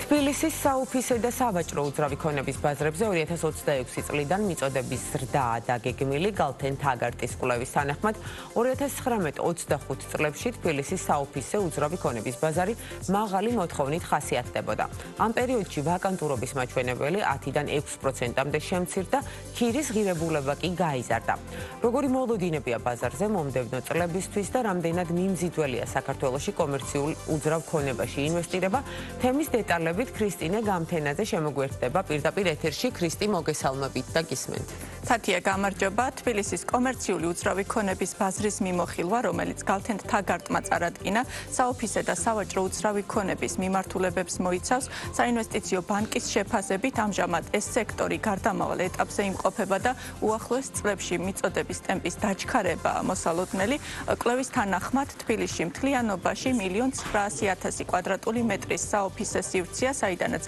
თბილისის საოფისე და სავაჭრო უძრავი ქონების ბაზრებზე 2026 წლიდან მიწოდების ზრდა დაგეგმილი გალთენ თაგარტის კვლევის თანახმად 2019-25 წლებში თბილისის საოფისე უძრავი ქონების ბაზარი მაღალი მოთხოვნით ხასიათდებოდა. ამ პერიოდში ვაკანტურობის მაჩვენებელი 10-დან 6%-მდე შემცირდა, ქირის ღირებულება კი გაიზარდა. Როგორი მოლოდინებია ბაზარზე მომდევნო წლებისთვის და რამდენად მიმზიდველია საქართველოში კომერციულ უძრავ ქონებაში ინვესტირება, თემის დეტალები ქრისტინე გამთენაძე შემოგვერთდება პირდაპირ ეთერში. ქრისტი, მოგესალმებით და გისმენთ. თათია, გამარჯობა. თბილისის კომერციული უძრავი ქონების ბაზრის მიმოხილვა, რომელიც გალთენ თაგარტმა წარადგინა, საოფისე და სავაჭრო უძრავი ქონების მიმართულებებს მოიცავს. საინვესტიციო ბანკის შეფასებით ამჟამად ეს სექტორი გარდამავალ ეტაპზე იმყოფება და უახლოეს წლებში მიწოდების ტემპის დაჩქარებაა მოსალოდნელი. კვლევის თანახმად თბილისში მთლიანობაში 1,900,000 კვადრატული მეტრის საოფისე სივრცეა, საიდანაც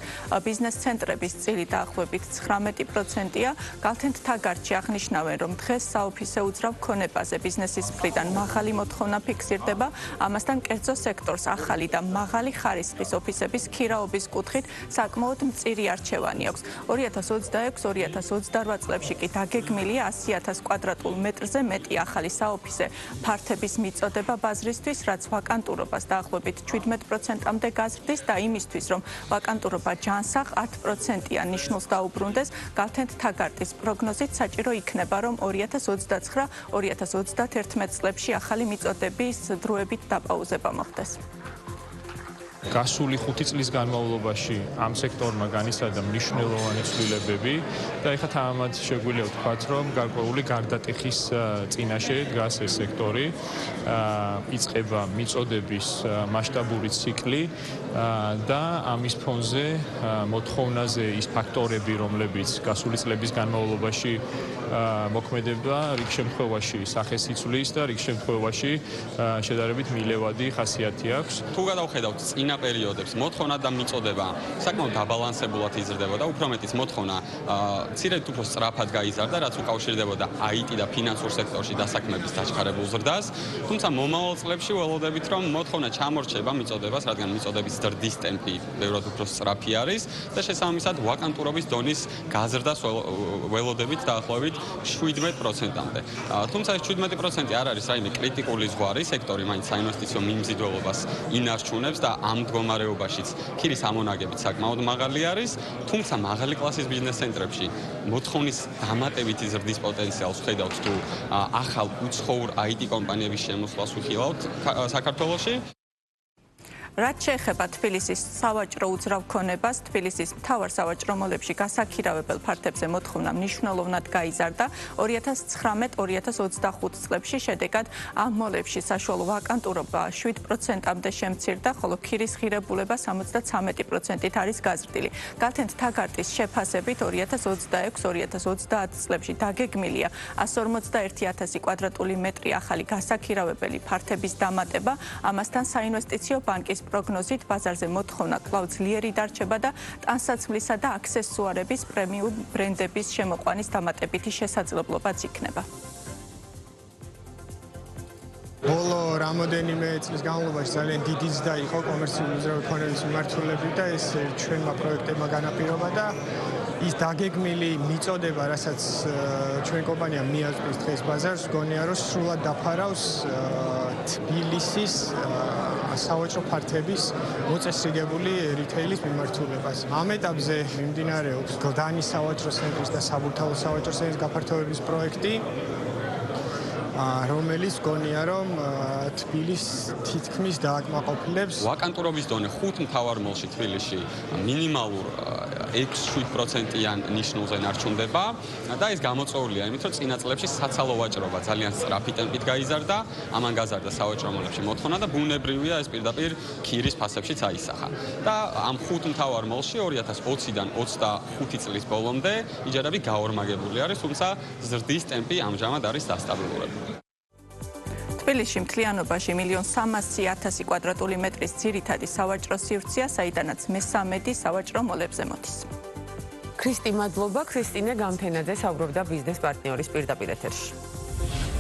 ბიზნეს ცენტრების წილი დაახლოებით 19%-ია. გალთენ თაგარტში აღნიშნავენ, რომ დღეს საოფისე უძრავ ქონებაზე ბიზნესის მხრიდან მაღალი მოთხოვნა ფიქსირდება, ამასთან კერძო სექტორს ახალი და მაღალი ხარისხის ოფისების ქირაობის კუთხით საკმაოდ მწირი არჩევანი აქვს. 2026-2028 წლებში კი დაგეგმილია 100,000 კვადრატულ მეტრზე მეტი ახალი საოფისე ფართების მიწოდება ბაზრისთვის, რაც ვაკანტურობას დაახლოებით 17%-მდე გაზრდის და იმისთვის, რომ ვაკანტურობა ჯანსაღ 10%-იან ნიშნულს დაუბრუნდეს, გალთენ თაგარტის პროგნოზით საჭირო იქნება, რომ 2020-2021 წლებში ახალი მიწოდების დროებით დაპაუზება მოხდეს. გასული 5 წლის განმავლობაში ამ სექტორმა განიცადა მნიშვნელოვანი ცვლილებები და ეხლა თამამად შეგვიძლია ვთქვათ, რომ გარკვეული გარდატეხის წინაშე დგას ეს სექტორი. იწყება მიწოდების მასშტაბური ციკლი და ამის ფონზე მოთხოვნაზე ის ფაქტორები, რომლებიც გასული წლების განმავლობაში მოქმედებდა, რიგ შემთხვევაში სახეს იცვლის და რიგ შემთხვევაში შედარებით მილევადი ხასიათი აქვს. თუ გადავხედავთ წინა პერიოდებს, მოთხოვნა და მიწოდება საკმაოდ დაბალანსებულად იზრდება და უფრო მეტიც მოთხოვნა მცირედ უფრო სწრაფად გაიზარდა, რაც უკავშირდებოდა IT და ფინანსურ სექტორში დასაქმების დაჩქარებულ ზრდას. თუმცა მომავალ წლებში ველოდებით, რომ მოთხოვნა ჩამორჩება მიწოდებას, რადგან მიწოდების ზრდის ტემპი ბევრად უფრო სწრაფი არის და შესაბამისად ვაკანტურობის დონის გაზრდას ველოდებით დაახლოებით 17%-მდე. თუმცა ეს 17% არ არის რაიმე კრიტიკული ზღვარი, სექტორი მაინც საინვესტიციო მიმზიდველობას ინარჩუნებს და ამ მდგომარეობაშიც ქირის ამონაგებით საკმაოდ მაღალი არის, თუმცა მაღალი კლასის ბიზნეს ცენტრებში მოთხოვნის დამატებითი ზრდის პოტენციალს ხედავთ თუ ახალ უცხოურ IT კომპანიების შემოსვლას ვიხილავთ საქართველოში. რაც შეეხება თბილისის სავაჭრო უძრავ ქონებას, თბილისის მთავარ სავაჭრო მოლებში გასაქირავებელ ფართებზე მოთხოვნა მნიშვნელოვნად გაიზარდა. 2019-2025 წლებში შედეგად ამ მოლებში საშუალო ვაკანტურობა 7%-მდე შემცირდა, ხოლო ქირის ღირებულება 73%-ით არის გაზრდილი. გალთენ თაგარტის შეფასებით 2026-2030 წლებში დაგეგმილია 151,000 კვადრატული მეტრი ახალი გასაქირავებელი ფართების დამატება, ამასთან საინვესტიციო ბანკის პროგნოზით ბაზარზე მოთხოვნა კვლავ ძლიერი დარჩება და ტანსაცმლისა და აქსესუარების პრემიუმ ბრენდების შემოყვანის დამატებითი შესაძლებლობაც იქნება. ბოლო რამოდენიმე წლის განმავლობაში ძალიან დიდი ზრდა იყო კომერციული უძრავი ქონების მიმართულებით და ეს ჩვენმა პროექტებმა განაპირობა და ის დაგეგმილი მიწოდება, რასაც ჩვენ კომპანია მიაწვდის დღეს ბაზარს, გონია რომ სრულად დაფარავს თბილისის სავაჭრო ფართების მოწესრიგებული რითეილის მიმართულებას. ამ ეტაპზე მიმდინარეობს გლდანის სავაჭრო ცენტრის და საბურთალოს სავაჭრო ცენტრის გაფართოების პროექტი, რომელიც გონია რომ თბილისს თითქმის დააკმაყოფილებს. ვაკანტურობის დონე 5 მთავარ მოლში თბილისში მინიმალურ 6-7%-იან ნიშნულზე ნარჩუნდება და ეს გამოწვეულია იმით, რომ წინა წლებში საცალო ვაჭრობა ძალიან სწრაფი ტემპით გაიზარდა, ამან გაზარდა სავაჭრო მოლებში მოთხოვნა და ბუნებრივია ეს პირდაპირ ქირის ფასებშიც აისახა. და ამ 5 მთავარ მოლში 2020-დან 25 წლის ბოლომდე იჯარები გაორმაგებული არის, თუმცა ზრდის ტემპი ამჟამად არის დასტაბილურებული. თბილისში მთლიანობაში 1,300,000 კვადრატული მეტრის ძირითადი სავაჭრო სივრცეა, საიდანაც მე-13 სავაჭრო მოლებზე მოდის. ქრისტი, მადლობა. ქრისტინე გამთენაძე საუბრობდა ბიზნეს პარტნიორის პირდაპირ ეთერში.